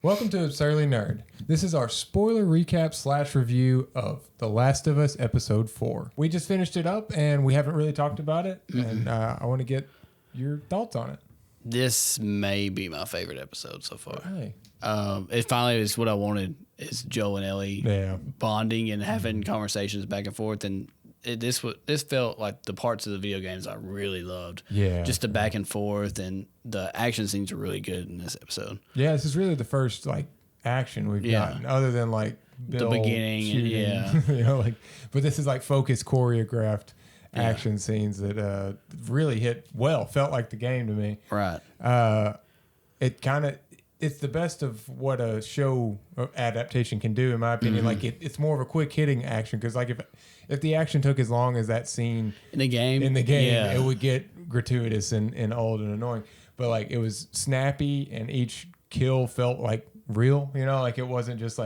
Welcome to Absurdly Nerd. This is our spoiler recap / review of The Last of Us Episode 4. We just finished it up and we haven't really talked about it, and I want to get your thoughts on it. This may be my favorite episode so far. Hey. It finally is what I wanted, is Joel and Ellie bonding and having conversations back and forth, and this felt like the parts of the video games I really loved. Yeah. Just the back and forth, and the action scenes are really good in this episode. Yeah, this is really the first action we've gotten, other than Bill the beginning, shooting, but this is focused, choreographed action scenes that really hit well. Felt like the game to me. Right. It's the best of what a show adaptation can do, in my opinion. It's more of a quick hitting action, because if the action took as long as that scene in the game, it would get gratuitous and old and annoying. But it was snappy, and each kill felt real. It wasn't just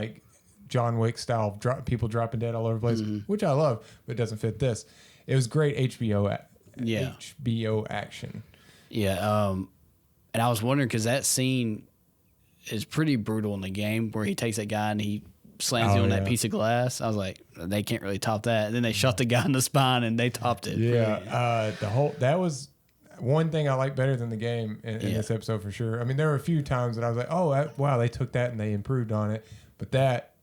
John Wick style people dropping dead all over the place, which I love, but it doesn't fit this. It was great HBO action. Yeah. And I was wondering, because that scene is pretty brutal in the game, where he takes that guy and he slams him on that piece of glass. I was like, they can't really top that. And then they shot the guy in the spine and they topped it. Yeah. That was one thing I like better than the game in this episode, for sure. I mean, there were a few times that I was like, oh, wow, they took that and they improved on it. But that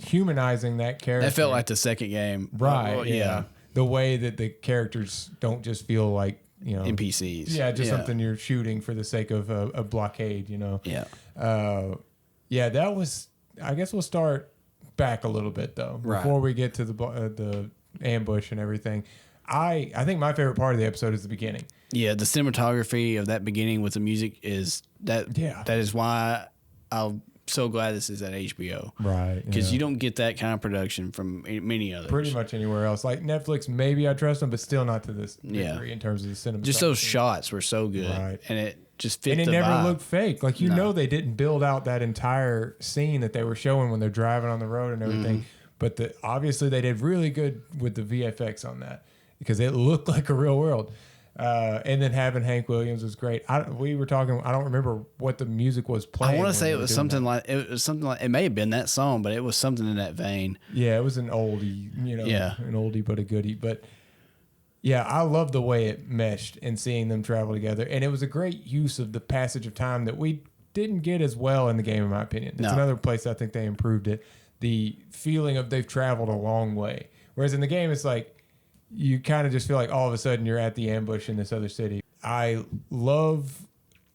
humanizing that character. That felt like the second game. Right. Yeah. The way that the characters don't just feel like, NPCs. Yeah, just something you're shooting for the sake of a blockade, Yeah. That was, I guess we'll start back a little bit, though, before we get to the ambush and everything. I think my favorite part of the episode is the beginning. Yeah, the cinematography of that beginning with the music is that. Yeah. That is why I'm so glad this is at HBO. Right. Because you don't get that kind of production from many others. Pretty much anywhere else. Like Netflix, maybe I trust them, but still not to this degree in terms of the cinematography. Just those shots were so good. Right. And it just fit the vibe. And it never looked fake. They didn't build out that entire scene that they were showing when they're driving on the road and everything. But obviously they did really good with the VFX on that, because it looked like a real world. And then having Hank Williams was great. We were talking, I don't remember what the music was playing. I want to say it was something like it may have been that song, but it was something in that vein. Yeah, it was an oldie, an oldie but a goodie. But yeah, I love the way it meshed and seeing them travel together. And it was a great use of the passage of time that we didn't get as well in the game, in my opinion. It's another place I think they improved it. The feeling of they've traveled a long way. Whereas in the game, it's you kind of just feel like all of a sudden you're at the ambush in this other city. I love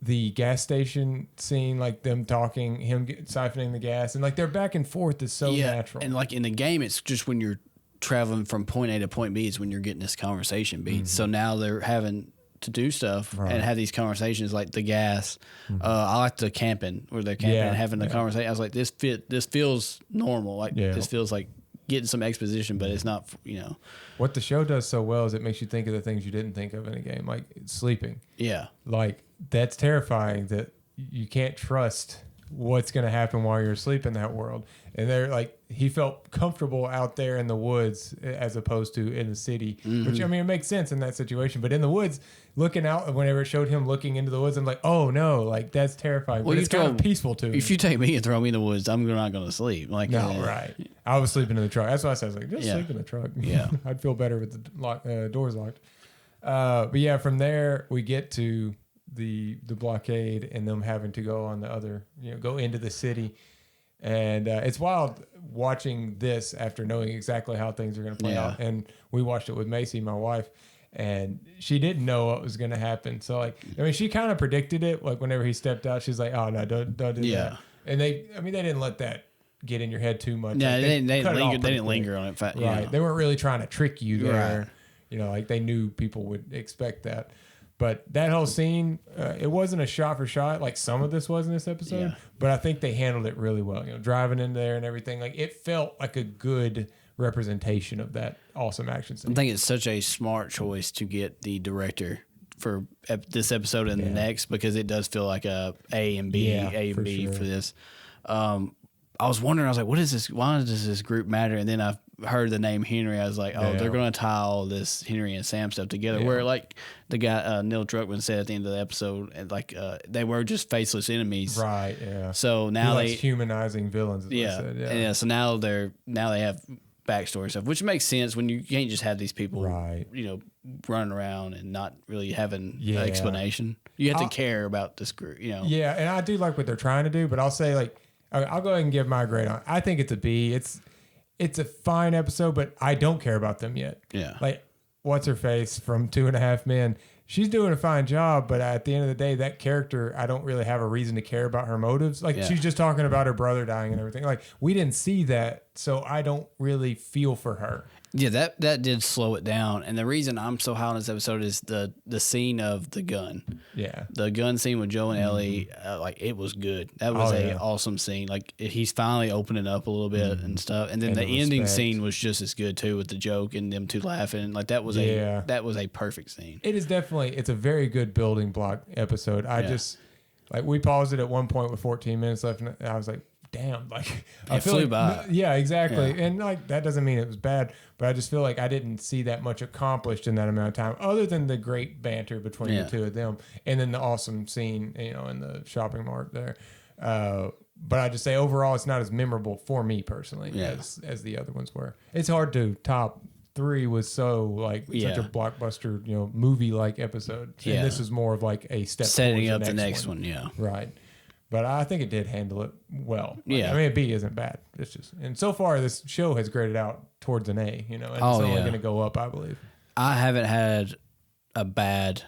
the gas station scene, them talking, him siphoning the gas, and their back and forth is so natural. And in the game, it's just when you're traveling from point A to point B is when you're getting this conversation beat. So now they're having to do stuff and have these conversations, like the gas. I like the camping, where they're camping and having the conversation. I was like, this feels normal. This feels like getting some exposition, but it's not, What the show does so well is it makes you think of the things you didn't think of in a game, like sleeping. Yeah. That's terrifying, that you can't trust what's going to happen while you're asleep in that world. And they're he felt comfortable out there in the woods as opposed to in the city, which, it makes sense in that situation. But in the woods, looking out, whenever it showed him looking into the woods, I'm like, oh no, that's terrifying. Well, but it's kind of peaceful too. If you take me and throw me in the woods, I'm not going to sleep. Right. I was sleeping in the truck. That's why I said, just sleep in the truck. Yeah. I'd feel better with the doors locked. But yeah, from there we get to the blockade and them having to go on the other, go into the city. And it's wild watching this after knowing exactly how things are going to play out. And we watched it with Macy, my wife, and she didn't know what was going to happen. So she kind of predicted it. Whenever he stepped out, she's like, "Oh no, don't do that." And they didn't let that get in your head too much. Yeah, they didn't linger on it. Right. They weren't really trying to trick you there. Right. They knew people would expect that. But that whole scene, it wasn't a shot for shot like some of this was in this episode, but I think they handled it really well. Driving in there and everything, it felt like a good representation of that awesome action scene. I think it's such a smart choice to get the director for this episode and the next, because it does feel like a and B, for this. I was wondering, I was like, what is this? Why does this group matter? And then I heard the name Henry, I was like, oh, they're going to tie all this Henry and Sam stuff together. Where like the guy Neil Druckmann said at the end of the episode, and like they were just faceless enemies, right? Yeah. So now they humanizing villains. So now they have backstory stuff, which makes sense when you can't just have these people, running around and not really having an explanation. You have to care about this group, Yeah, and I do like what they're trying to do, but I'll say like I'll go ahead and give my grade on it. I think it's a B. It's a fine episode, but I don't care about them yet. Yeah. Like, what's her face from 2.5 Men? She's doing a fine job, but at the end of the day, that character, I don't really have a reason to care about her motives. Like, she's just talking about her brother dying and everything. Like, we didn't see that, so I don't really feel for her. Yeah, that did slow it down. And the reason I'm so high on this episode is the scene of the gun. Yeah. The gun scene with Joel and Ellie, like, it was good. That was an awesome scene. Like, he's finally opening up a little bit and stuff. And then the ending scene was just as good, too, with the joke and them two laughing. Like, that was a perfect scene. It is definitely, it's a very good building block episode. I just, like, we paused it at one point with 14 minutes left, and I was like, damn, like I flew like, by. Yeah, exactly. Yeah. And like that doesn't mean it was bad, but I just feel like I didn't see that much accomplished in that amount of time, other than the great banter between the two of them, and then the awesome scene, in the shopping mart there. But I just say overall, it's not as memorable for me personally as the other ones were. It's hard to top. 3 was so like such a blockbuster, movie like episode. And this is more of like a step setting up the next one. Yeah, right. But I think it did handle it well. Like, yeah. I mean, a B isn't bad. It's just, and so far this show has graded out towards an A, and it's only going to go up, I believe. I haven't had a bad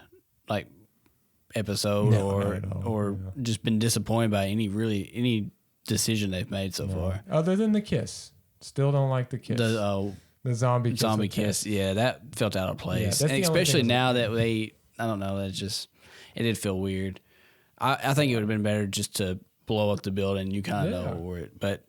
like episode or just been disappointed by any decision they've made so far. Other than the kiss. Still don't like the kiss. The zombie kiss. Yeah, that felt out of place. And especially now that I don't know, it did feel weird. I think it would have been better just to blow up the building. You kind of know where it, but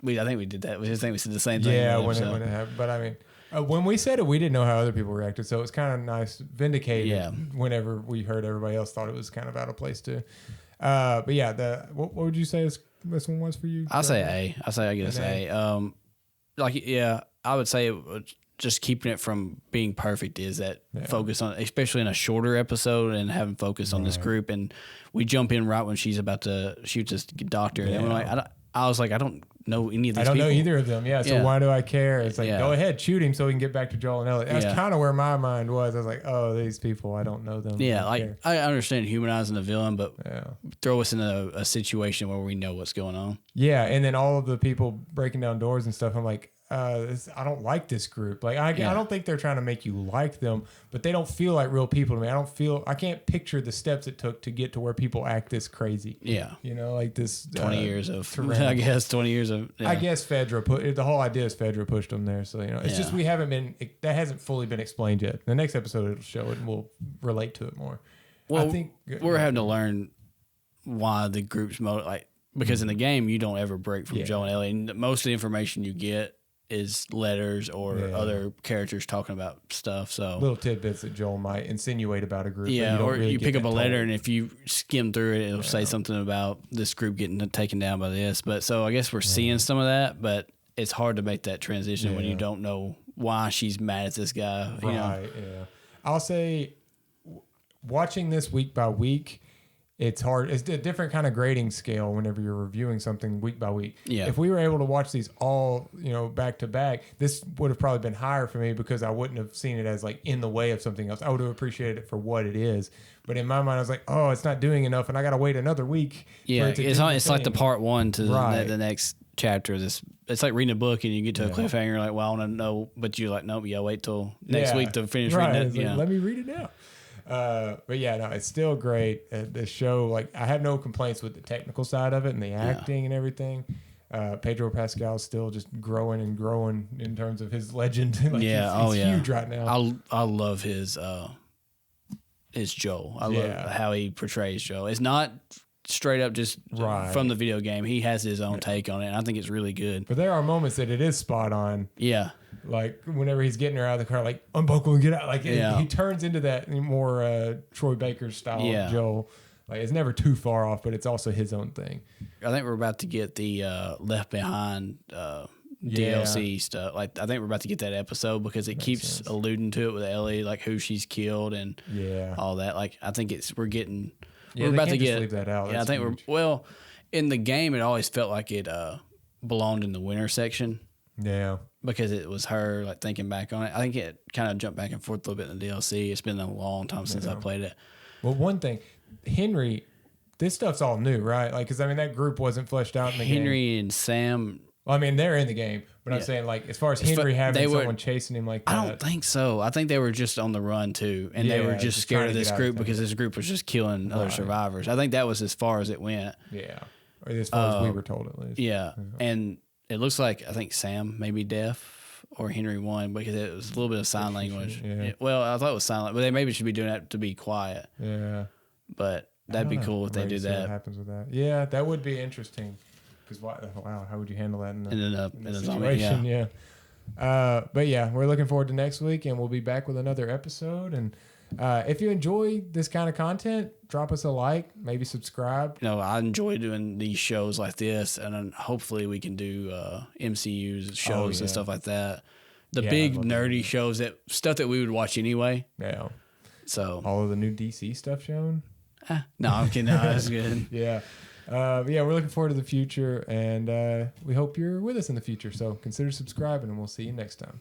I think we did that. I think we said the same thing. Yeah, when it happened. But I mean, when we said it, we didn't know how other people reacted, so it was kind of nice, vindicated. Yeah. Whenever we heard everybody else thought it was kind of out of place too. But yeah, what would you say this one was for you? I say A. I give it an A. I would say just keeping it from being perfect is that focus on, especially in a shorter episode, and having focus on this group. And we jump in right when she's about to shoot this doctor. And we're like, I was like, I don't know any of these people. I don't know either of them. Yeah. So why do I care? It's like, go ahead, shoot him so we can get back to Joel and Ellie. That's kind of where my mind was. I was like, oh, these people, I don't know them. Yeah. I understand humanizing the villain, but throw us in a situation where we know what's going on. Yeah. And then all of the people breaking down doors and stuff, I'm like, I don't like this group. Like I don't think they're trying to make you like them, but they don't feel like real people to me. I can't picture the steps it took to get to where people act this crazy. Yeah. Like this 20 years of, I guess 20 years of, I guess Pedro the whole idea is Pedro pushed them there. So, it's just, that hasn't fully been explained yet. The next episode it'll show it and we'll relate to it more. Well, I think we're having to learn why the group's because in the game, you don't ever break from Joel and Ellie. And most of the information you get is letters or other characters talking about stuff. So little tidbits that Joel might insinuate about a group. Yeah, or really you pick up a letter and if you skim through it, it'll say something about this group getting taken down by this. But so I guess we're seeing some of that, but it's hard to make that transition when you don't know why she's mad at this guy. Right. Yeah. I'll say watching this week by week, it's hard. It's a different kind of grading scale whenever you're reviewing something week by week. Yeah. If we were able to watch these all, back to back, this would have probably been higher for me because I wouldn't have seen it as like in the way of something else. I would have appreciated it for what it is. But in my mind, I was like, oh, it's not doing enough, and I got to wait another week. Yeah, it's like the part 1 to the next chapter. It's like reading a book and you get to a cliffhanger, like, well, I want to know, but you're like, nope, wait till next week to finish reading it. Like, let me read it now. But yeah, no, it's still great. The show, like, I have no complaints with the technical side of it and the acting and everything. Pedro Pascal is still just growing and growing in terms of his legend. Like, he's huge right now. I love his Joel. I love how he portrays Joel. It's not straight up just from the video game. He has his own take on it, and I think it's really good. But there are moments that it is spot on. Yeah. Like whenever he's getting her out of the car, like, unbuckle and get out. Like he turns into that more Troy Baker style Joel. Like, it's never too far off, but it's also his own thing. I think we're about to get the Left Behind DLC stuff. Like I think we're about to get that episode because it keeps alluding to it with Ellie, like who she's killed and all that. Like I think we're about to get leave that out. Yeah, I think in the game it always felt like it belonged in the winter section. Yeah. Because it was her like thinking back on it. I think it kind of jumped back and forth a little bit in the DLC. It's been a long time since I played it. Well, one thing, Henry, this stuff's all new, right? Like, because I mean that group wasn't fleshed out in the game. Henry and Sam. Well, I mean they're in the game, but I'm saying like as far as Henry having someone chasing him like that. I don't think so. I think they were just on the run too, and they were just scared of this group because this group was just killing other survivors. I think that was as far as it went. Yeah, or as far as we were told at least. Yeah, and it looks like I think Sam may be deaf or Henry won because it was a little bit of sign language. Yeah. Well, I thought it was sign language, but they maybe should be doing that to be quiet. Yeah, but that'd be cool if they do that. What happens with that? Yeah, that would be interesting. Because wow, how would you handle that in the situation? Yeah. But yeah, we're looking forward to next week, and we'll be back with another episode. And if you enjoy this kind of content, drop us a like, maybe subscribe. I enjoy doing these shows like this, and then hopefully we can do MCU's shows and stuff like that. The big nerdy shows stuff that we would watch anyway. Yeah. So all of the new DC stuff shown. No, I'm kidding. No, that's good. Yeah. We're looking forward to the future, and we hope you're with us in the future. So consider subscribing, and we'll see you next time.